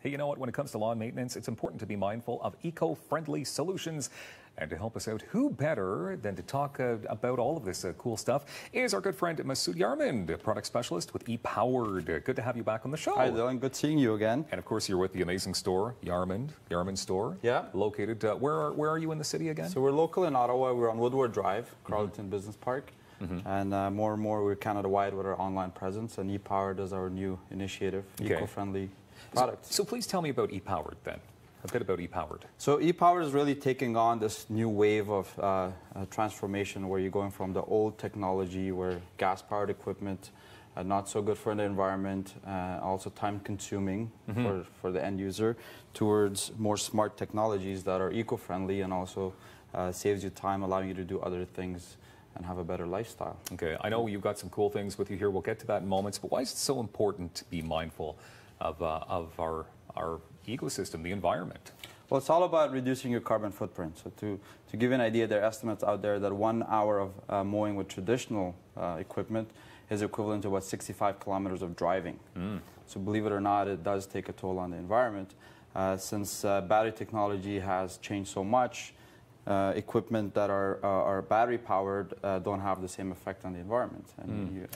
Hey, you know what? When it comes to lawn maintenance, it's important to be mindful of eco-friendly solutions. And to help us out, who better than to talk about all of this cool stuff is our good friend Masood Yarmand, product specialist with ePowerD. Good to have you back on the show. Hi, Dylan. Good seeing you again. And of course, you're with the amazing store, Yarmand Store. Yeah. Located, where are you in the city again? So we're local in Ottawa. We're on Woodward Drive, Carleton Business Park. And more and more, we're Canada-wide with our online presence. And ePowerD is our new initiative, eco-friendly product. So please tell me about ePowerD then. A bit about ePowerD. So ePowerD is really taking on this new wave of transformation where you're going from the old technology where gas-powered equipment, not so good for the environment, also time-consuming for the end user, towards more smart technologies that are eco-friendly and also saves you time, allowing you to do other things and have a better lifestyle. Okay, I know you've got some cool things with you here. We'll get to that in moments, but why is it so important to be mindful of our ecosystem, the environment? Well, it's all about reducing your carbon footprint. So to give you an idea, there are estimates out there that 1 hour of mowing with traditional equipment is equivalent to about 65 kilometers of driving. So believe it or not, it does take a toll on the environment. Since battery technology has changed so much, equipment that are battery powered don't have the same effect on the environment, and you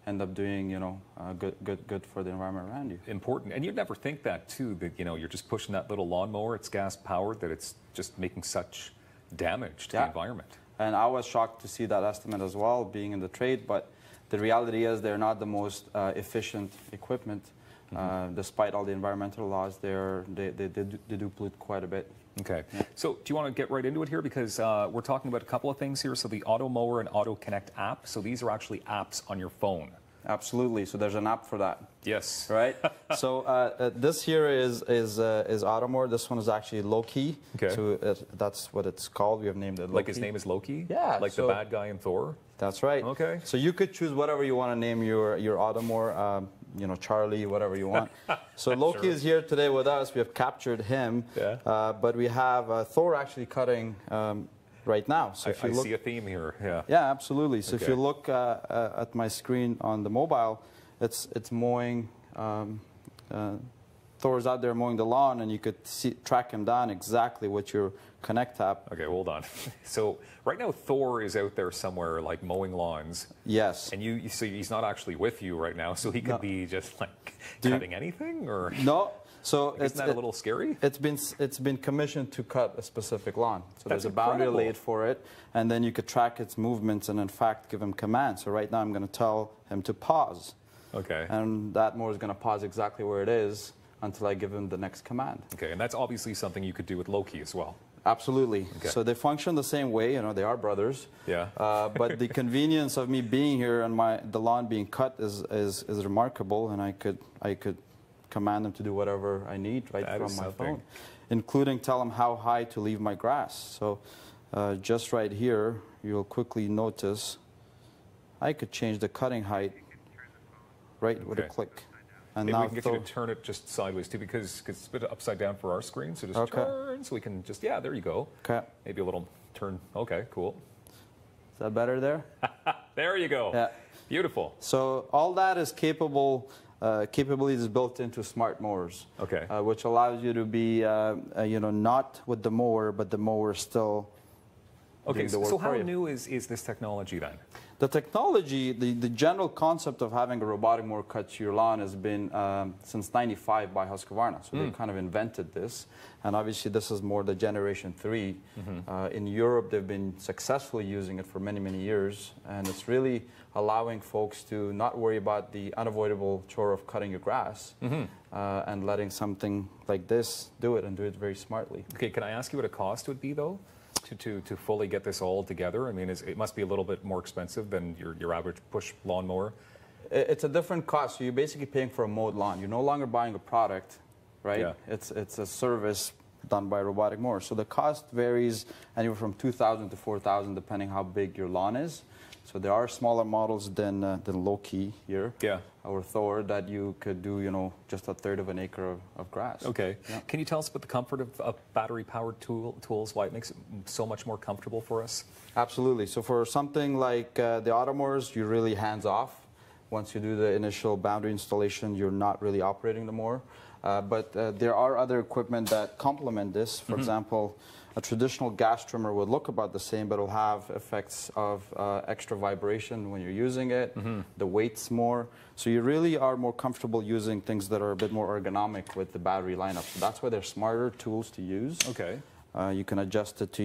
end up doing, you know, good for the environment around you. Important. And you'd never think that too, that, you know, you're just pushing that little lawnmower, it's gas powered, that it's just making such damage to the environment. And I was shocked to see that estimate as well, being in the trade, but the reality is they're not the most efficient equipment. Despite all the environmental laws, they do pollute quite a bit. Okay. Yeah. So do you want to get right into it here? Because we're talking about a couple of things here. So the Automower and AutoConnect app. So these are actually apps on your phone. Absolutely. So there's an app for that. Yes. Right? So this here is Automower. This one is actually Loki. Okay. So that's what it's called. We have named it Loki. Like his name is Loki? Yeah. Like the bad guy in Thor? That's right. Okay. So you could choose whatever you want to name your Automower. You know, Charlie, whatever you want. So Loki is here today with us. We have captured him. Yeah. But we have Thor actually cutting right now. So if you look, see a theme here. Yeah. Yeah, absolutely. So if you look at my screen on the mobile, it's mowing. Thor's out there mowing the lawn, and you could track him down exactly with your Connect app. Okay, hold on. So right now Thor is out there somewhere like mowing lawns. Yes. And so he's not actually with you right now, so he could be just like cutting anything, or no. So isn't that a little scary? It's been commissioned to cut a specific lawn. So there's a boundary laid for it, and then you could track its movements and in fact give him commands. So right now I'm going to tell him to pause. Okay. And that mower is going to pause exactly where it is until I give him the next command. Okay, and that's obviously something you could do with Loki as well. Absolutely. Okay. So they function the same way. You know, they are brothers. Yeah. But the convenience of me being here and the lawn being cut is remarkable, and I could command them to do whatever I need from my phone, including tell them how high to leave my grass. So just right here, you'll quickly notice I could change the cutting height right with a click. And maybe we can get you to turn it just sideways too, because it's a bit upside down for our screen. So just turn, so we can just, yeah, there you go. Okay. Maybe a little turn. Okay, cool. Is that better there? There you go. Yeah. Beautiful. So all that is capabilities built into smart mowers. Okay. Which allows you to be, you know, not with the mower, but the mower still. Okay. So how new is this technology then? The technology, the general concept of having a robotic mower cut your lawn has been since '95 by Husqvarna. So they kind of invented this. And obviously this is more the generation 3. In Europe, they've been successfully using it for many, many years. And it's really allowing folks to not worry about the unavoidable chore of cutting your grass and letting something like this do it, and do it very smartly. Okay, can I ask you what a cost would be though? To fully get this all together? I mean, it must be a little bit more expensive than your average push lawnmower. It's a different cost. So you're basically paying for a mowed lawn. You're no longer buying a product, right? Yeah. It's a service done by a robotic mower. So the cost varies anywhere from $2,000 to $4,000 depending how big your lawn is. So there are smaller models than Loki here, or Thor, that you could do, you know, just a third of an acre of grass. Okay. Yeah. Can you tell us about the comfort of battery-powered tools, why it makes it so much more comfortable for us? Absolutely. So for something like the Automowers, you're really hands-off. Once you do the initial boundary installation, you're not really operating the mower. But there are other equipment that complement this. For example, a traditional gas trimmer would look about the same, but it'll have effects of extra vibration when you're using it. The weight's more. So you really are more comfortable using things that are a bit more ergonomic with the battery lineup. So that's why they're smarter tools to use. Okay. You can adjust it to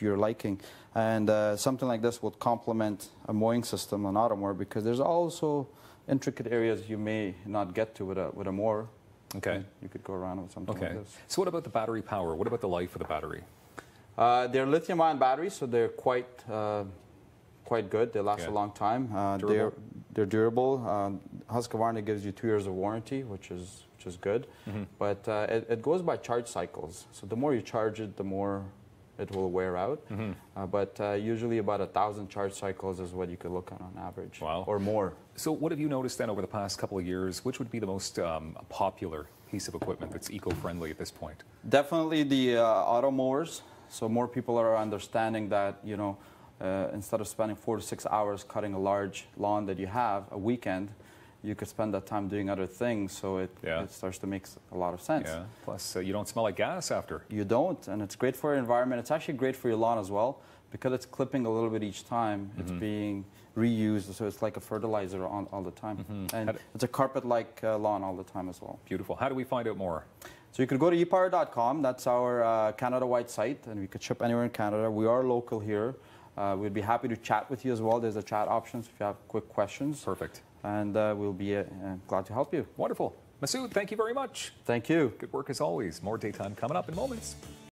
your liking. And something like this would complement a mowing system on Automower, because there's also intricate areas you may not get to with a mower. Okay. You could go around with something like this. So what about the battery power? What about the life of the battery? They're lithium-ion batteries, so they're quite good. They last a long time. They're durable. Husqvarna gives you 2 years of warranty, which is good. But it goes by charge cycles. So the more you charge it, the more it will wear out. But usually about 1,000 charge cycles is what you could look at on average. Wow. Or more. So what have you noticed then over the past couple of years? Which would be the most popular piece of equipment that's eco-friendly at this point? Definitely the auto mowers. So more people are understanding that, you know, instead of spending 4 to 6 hours cutting a large lawn that you have a weekend, you could spend that time doing other things, so it starts to make a lot of sense. Yeah. Plus, you don't smell like gas after. You don't, and it's great for your environment. It's actually great for your lawn as well, because it's clipping a little bit each time. It's being reused, so it's like a fertilizer all the time. And it's a carpet-like lawn all the time as well. Beautiful. How do we find out more? So you could go to ePowerD.com. That's our Canada-wide site, and we could ship anywhere in Canada. We are local here. We'd be happy to chat with you as well. There's a chat option if you have quick questions. Perfect. And we'll be glad to help you. Wonderful. Masood, thank you very much. Thank you. Good work as always. More daytime coming up in moments.